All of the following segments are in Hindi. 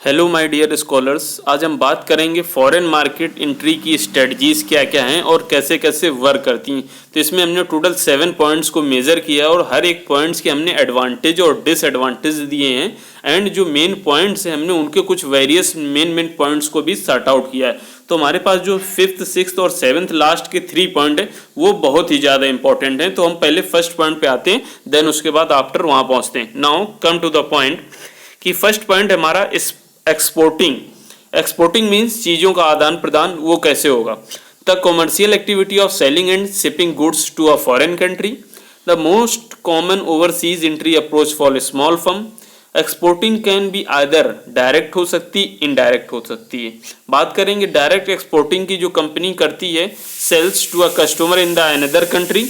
हेलो माय डियर स्कॉलर्स, आज हम बात करेंगे फॉरेन मार्केट एंट्री की स्ट्रेटजीज क्या क्या हैं और कैसे कैसे वर्क करती हैं। तो इसमें हमने टोटल 7 पॉइंट्स को मेज़र किया और हर एक पॉइंट्स के हमने एडवांटेज और डिसएडवांटेज दिए हैं एंड जो मेन पॉइंट्स हैं हमने उनके कुछ वेरियस मेन पॉइंट्स को भी सॉर्ट आउट किया है। तो हमारे पास जो 5th, 6th और 7th लास्ट के 3 पॉइंट है वो बहुत ही ज़्यादा इंपॉर्टेंट हैं। तो हम पहले फर्स्ट पॉइंट पे आते हैं, देन उसके बाद आफ्टर वहाँ पहुँचते हैं। Now come to the point कि फर्स्ट पॉइंट हमारा इस एक्सपोर्टिंग मीन्स चीज़ों का आदान प्रदान वो कैसे होगा। The commercial activity of selling and shipping goods to a foreign country. The most common overseas entry approach for a small firm. Exporting can be either direct हो सकती, इनडायरेक्ट हो सकती है। बात करेंगे डायरेक्ट एक्सपोर्टिंग की, जो कंपनी करती है sales to a customer in the another country.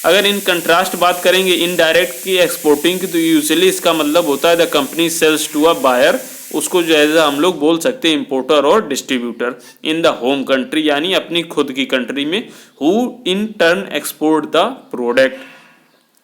अगर इन कंट्रास्ट बात करेंगे इनडायरेक्ट की एक्सपोर्टिंग की, तो यूजुअली इसका मतलब होता है the company sales to a buyer, उसको जो है हम लोग बोल सकते हैं इंपोर्टर और distributor in the home country, यानी अपनी खुद की कंट्री में, who in turn export the product.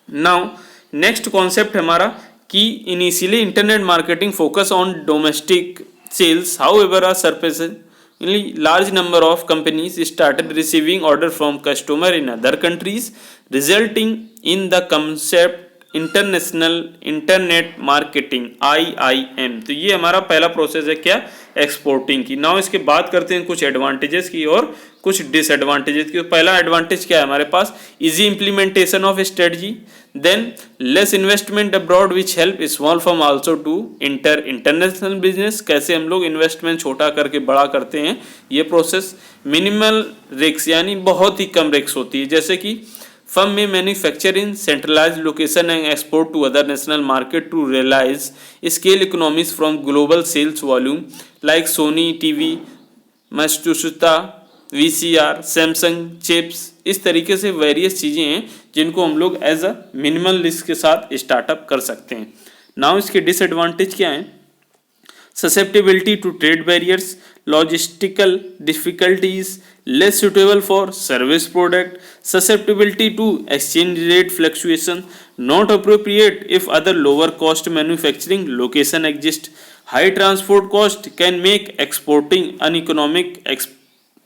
Now next concept हमारा कि initially internet marketing focus on domestic sales, however a surprisingly large number of companies started receiving order from customer in other countries, resulting in the concept international internet marketing IIM। तो ये हमारा पहला प्रोसेस है क्या, एक्सपोर्टिंग की। नाउ इसके बात करते हैं कुछ एडवांटेजेस की और कुछ डिसएडवांटेजेस की। पहला एडवांटेज क्या है हमारे पास, easy implementation of strategy, then less investment abroad which help small firm also to international business, कैसे हम लोग इन्वेस्टमेंट छोटा करके बड़ा करते हैं ये प्रोसेस। मिनिमल रिस्क, यानी बहुत ही कम रिस्क होती है, जैसे कि firm may manufacture in centralized location and export to other national market to realize scale economies from global sales volume like Sony TV, Matsushita, VCR, Samsung chips. इस तरीके से वेरियस चीज़ें हैं जिनको हम लोग एज अ मिनिमल रिस्क के साथ स्टार्टअप कर सकते हैं। नाउ इसके डिसएडवांटेज क्या हैं, susceptibility to trade barriers, logistical difficulties, less suitable for service product, susceptibility to exchange rate fluctuation, not appropriate if other lower cost manufacturing location exist, high transport cost can make exporting uneconomic,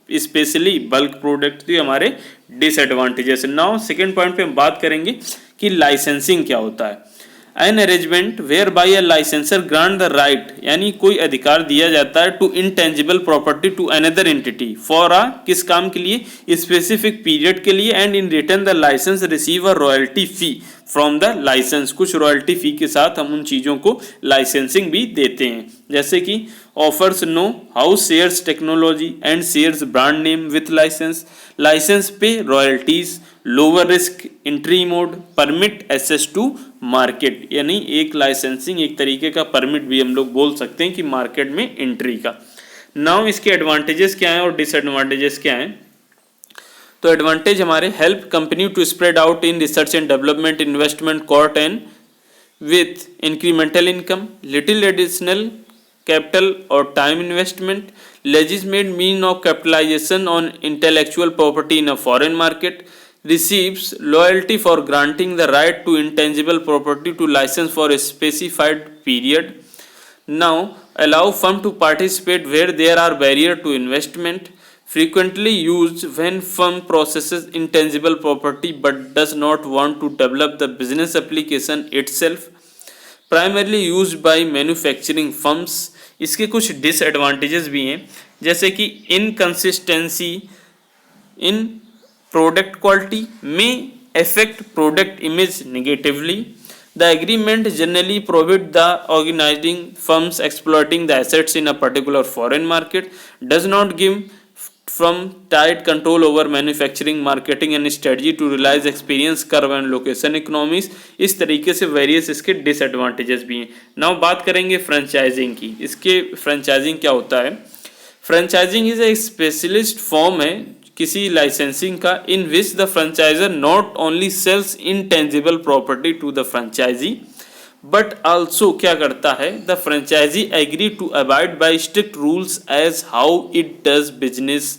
specially bulk product. तो हमारे डिसएडवांटेजेस। नाउ सेकेंड पॉइंट पे हम बात करेंगे कि लाइसेंसिंग क्या होता है। An arrangement where by a licensor grant the right, यानी कोई अधिकार दिया जाता है to intangible property to another entity for a, किस काम के लिए, स्पेसिफिक पीरियड के लिए, and in return the licence receive a royalty fee from the licence. कुछ रॉयल्टी फी के साथ हम उन चीज़ों को लाइसेंसिंग भी देते हैं, जैसे कि offers know house shares technology and shares brand name with licence, licence pay royalties, lower risk entry mode, permit access to market, यानी एक लाइसेंसिंग एक तरीके का परमिट भी हम लोग बोल सकते हैं कि मार्केट में एंट्री का। नाउ इसके एडवांटेजेस क्या हैं और डिसएडवांटेजेस क्या हैं। तो एडवांटेज हमारे help company to spread out in research and development investment cost and with incremental income, little additional capital or time investment, legitimate mean of capitalization on intellectual property in a foreign market, receives loyalty for granting the right to intangible property to license for a specified period. Now allow firm to participate where there are barrier to investment, frequently used when firm processes intangible property but does not want to develop the business application itself, primarily use by manufacturing firms. इसके कुछ डिसएडवांटेजेस भी हैं, जैसे कि इनकंसिस्टेंसी इन प्रोडक्ट क्वालिटी में affect product image negatively, the agreement generally prohibit the organising firms exploiting the assets in a particular foreign market, does not give from tight control over manufacturing, marketing and strategy to realize experience curve and location economies। इस तरीके से वेरियस इसके डिसएडवांटेजेस भी हैं। नाउ बात करेंगे फ्रेंचाइजिंग की। इसके फ्रेंचाइजिंग क्या होता है, franchising is a specialist form है किसी लाइसेंसिंग का in which the franchiser not only sells intangible property to the franchisee but also क्या करता है, the franchisee agree to abide by strict rules as how it does business,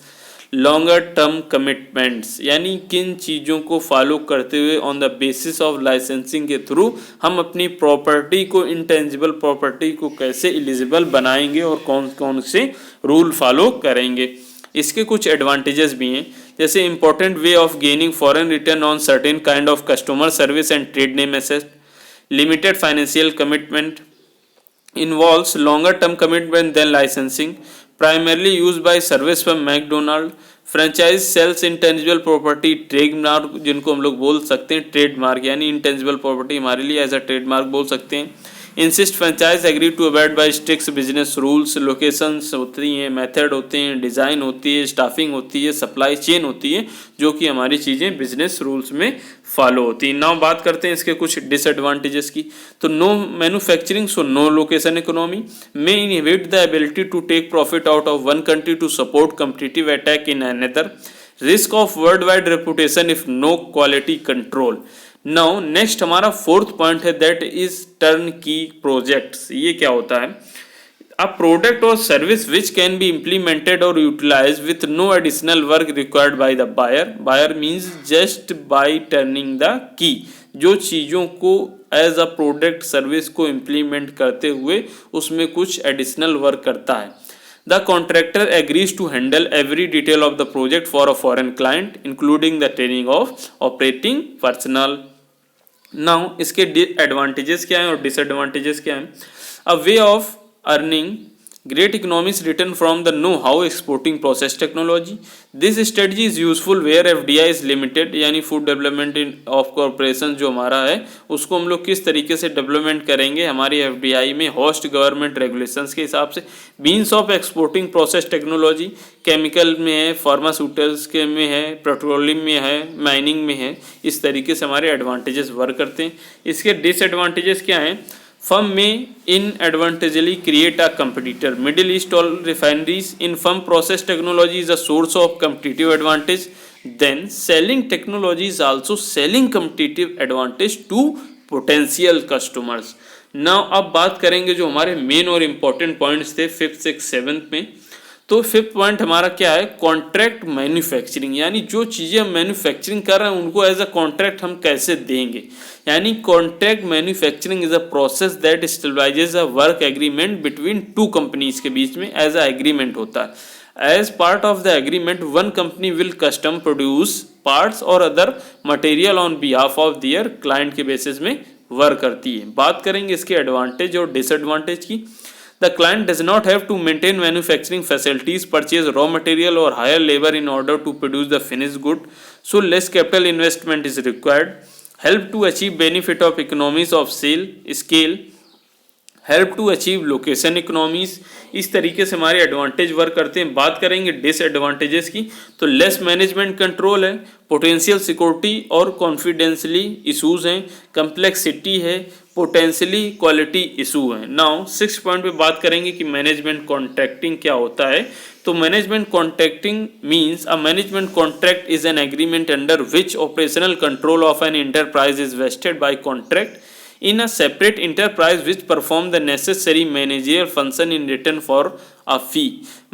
longer term commitments, यानी किन चीज़ों को फॉलो करते हुए on the basis of licensing के थ्रू हम अपनी प्रॉपर्टी को, इंटेंजिबल प्रॉपर्टी को कैसे एलिजिबल बनाएंगे और कौन कौन से रूल फॉलो करेंगे। इसके कुछ एडवांटेजेस भी हैं, जैसे important way of gaining foreign return on certain kind of customer service and trade name asset, limited financial commitment, involves longer term commitment than licensing, primarily used by service firm McDonald, franchise sells intangible property, trademark जिनको हम लोग बोल सकते हैं, ट्रेडमार्क यानी इंटेंजिबल प्रॉपर्टी हमारे लिए एज अ ट्रेडमार्क बोल सकते हैं। Insist franchise agree to abide by strict business rules, locations होती हैं, मेथड होते हैं, डिज़ाइन होती है, स्टाफिंग होती है, सप्लाई चेन होती है, जो कि हमारी चीज़ें बिजनेस रूल्स में फॉलो होती हैं। नाउ बात करते हैं इसके कुछ डिसएडवांटेजेस की। तो no manufacturing, so no location economy may inhibit the ability to take profit out of one country to support competitive attack in another, risk of world wide reputation if no quality control. Now next हमारा फोर्थ पॉइंट है, that is turnkey projects. ये क्या होता है? अ प्रोडक्ट और service which can be implemented और utilise with no additional work required by the buyer. Buyer means just by turning the key, जो चीज़ों को एज अ प्रोडक्ट सर्विस को इम्प्लीमेंट करते हुए उसमें कुछ एडिशनल वर्क करता है। The contractor agrees to handle every detail of the project for a foreign client, including the training of operating personnel. Now, इसके एडवांटेजेस क्या हैं और डिसएडवांटेजेस क्या हैं? A way of earning great economies written from the know-how exporting process technology. This strategy is useful where FDI is limited, यानी फूड डेवलपमेंट ऑफ कॉरपोरेशन जो हमारा है उसको हम लोग किस तरीके से डेवलपमेंट करेंगे हमारी FDI में होस्ट गवर्नमेंट रेगुलेशंस के हिसाब से। Means of exporting process technology, chemical में है, फार्मास्यूटिकल्स के में है, पेट्रोलियम में है, माइनिंग में है, इस तरीके से हमारे एडवांटेजेस वर्क करते हैं। इसके डिसएडवांटेजेस क्या हैं? Firm may inadvertently create a competitor. Middle East oil refineries in firm process technology is a source of competitive advantage. Then selling technology is also selling competitive advantage to potential customers. Now अब बात करेंगे जो हमारे मेन और इम्पोर्टेंट पॉइंट्स थे 5th, 6th, 7th में। तो 5th पॉइंट हमारा क्या है? कॉन्ट्रैक्ट मैन्युफैक्चरिंग, यानी जो चीज़ें हम मैन्युफैक्चरिंग कर रहे हैं उनको एज अ कॉन्ट्रैक्ट हम कैसे देंगे। यानी contract manufacturing is a process that stabilises a work agreement between two companies के बीच में एज अ एग्रीमेंट होता है। As part of the agreement one company will custom produce parts और other material on behalf of their client के बेसिस में वर्क करती है। बात करेंगे इसके एडवांटेज और डिसएडवांटेज की। The client does not have to maintain manufacturing facilities, purchase raw material or hire labor in order to produce the finished good, so less capital investment is required. Help to achieve benefit of economies of scale, help to achieve location economies. इस तरीके से हमारे एडवांटेज वर्क करते हैं। बात करेंगे डिसएडवांटेजेस की, तो लेस मैनेजमेंट कंट्रोल है, पोटेंशियल सिक्योरिटी और कॉन्फिडेंशियली इशूज़ हैं, कम्प्लेक्सिटी है, पोटेंशियली क्वालिटी इशू है। नाउ 6 पॉइंट पे बात करेंगे कि मैनेजमेंट कॉन्ट्रैक्टिंग क्या होता है। तो management contracting means a management contract is an agreement under which operational control of an enterprise is vested by contract in a separate enterprise which perform the necessary managerial function in return for a fee.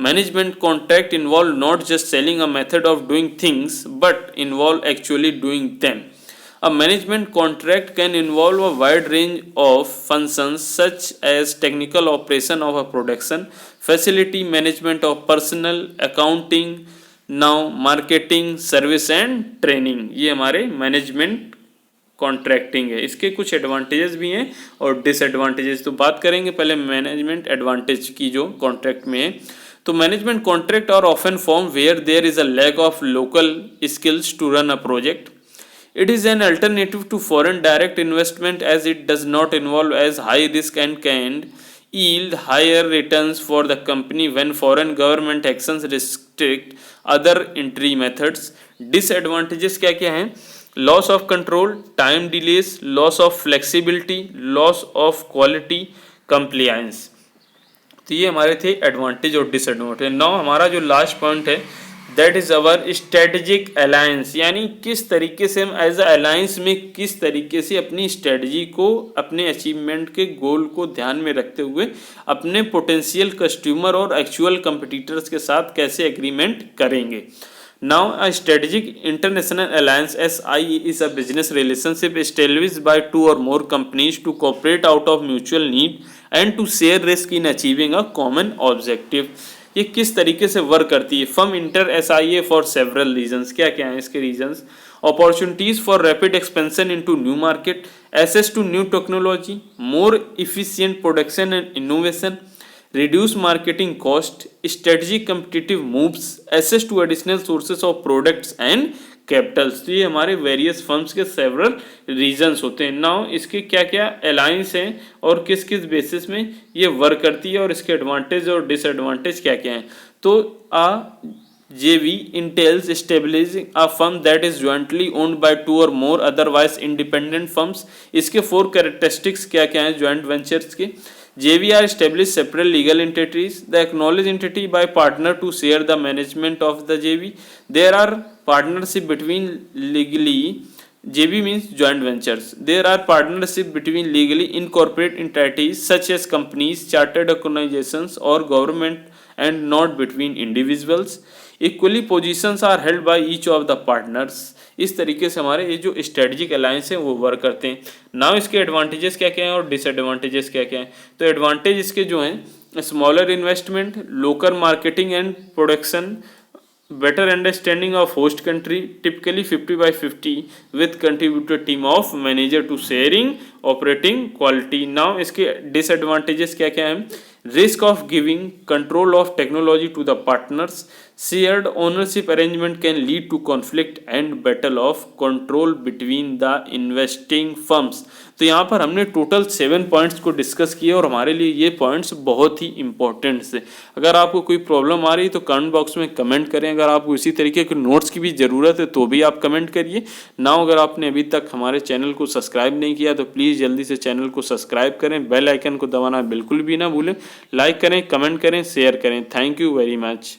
Management contract involve not just selling a method of doing things but involve actually doing them. A management contract can involve a wide range of functions such as technical operation of a production, facility management of personnel, accounting, now marketing, service and training. ये हमारे management कॉन्ट्रैक्टिंग है। इसके कुछ एडवांटेजेस भी हैं और डिसएडवांटेजेस। तो बात करेंगे पहले मैनेजमेंट एडवांटेज की जो कॉन्ट्रैक्ट में है। तो management contract are often form where there is a lack of local skills to run a project. It is an alternative to foreign direct investment as it does not involve as high risk and can yield higher returns for the company when foreign government actions restrict other entry methods. Disadvantages क्या क्या हैं? Loss of control, time delays, loss of flexibility, loss of quality, compliance. तो ये हमारे थे एडवांटेज और डिसएडवांटेज। नाउ हमारा जो लास्ट पॉइंट है that is our strategic alliance, यानी किस तरीके से हम एज अ अलायंस में किस तरीके से अपनी स्ट्रेटजी को, अपने अचीवमेंट के गोल को ध्यान में रखते हुए अपने पोटेंशियल कस्टमर और एक्चुअल कंपटीटर्स के साथ कैसे एग्रीमेंट करेंगे। Now, a strategic international alliance SIA is a business relationship established by two or more companies to cooperate out of mutual need and to share risk in achieving a common objective. ये किस तरीके से वर्क करती है? Firm enter SIA for several reasons. क्या क्या है इसके reasons? Opportunities for rapid expansion into new market, access to new technology, more efficient production and innovation, reduce marketing cost, strategic competitive moves, access to additional sources of products and Capitals. तो ये हमारे वेरियस फर्म्स के सेवरल रीजंस होते हैं। नाउ इसके क्या क्या अलायंस हैं और किस किस बेसिस में ये वर्क करती है और इसके एडवांटेज और डिसएडवांटेज क्या क्या हैं। तो JV entails establishing a firm that is jointly owned by two or more otherwise independent firms। इसके 4 कैरेक्टरिस्टिक्स क्या क्या हैं ज्वाइंट वेंचर्स के? JV are established separate legal entities. The acknowledged entity by partner to share the management of the JV. There are partnership between legally, JV means joint ventures. There are partnership between legally incorporated entities such as companies, chartered organizations or government and not between individuals. Equally positions are held by each of the partners. इस तरीके से हमारे ये जो स्ट्रेटजिक अलायंस है वो वर्क करते हैं। नाउ इसके एडवांटेजेस क्या क्या हैं और डिसएडवांटेजेस क्या क्या हैं? तो एडवांटेज इसके जो हैं smaller investment, local marketing and production, better understanding of host country, typically 50/50 with contributor team of manager to sharing operating quality. Now इसके disadvantages क्या क्या हैं? Risk of giving control of technology to the partners, shared ownership arrangement can lead to conflict and battle of control between the investing firms। तो यहाँ पर हमने टोटल 7 पॉइंट्स को डिस्कस किए और हमारे लिए ये पॉइंट्स बहुत ही इंपॉर्टेंट है। अगर आपको कोई प्रॉब्लम आ रही है तो कमेंट बॉक्स में कमेंट करें। अगर आपको इसी तरीके के नोट्स की भी ज़रूरत है तो भी आप कमेंट करिए। ना अगर आपने अभी तक हमारे चैनल को सब्सक्राइब नहीं किया तो प्लीज़ जल्दी से चैनल को सब्सक्राइब करें, बेल आइकन को दबाना बिल्कुल भी ना भूलें, लाइक करें, कमेंट करें, शेयर करें। Thank you very much.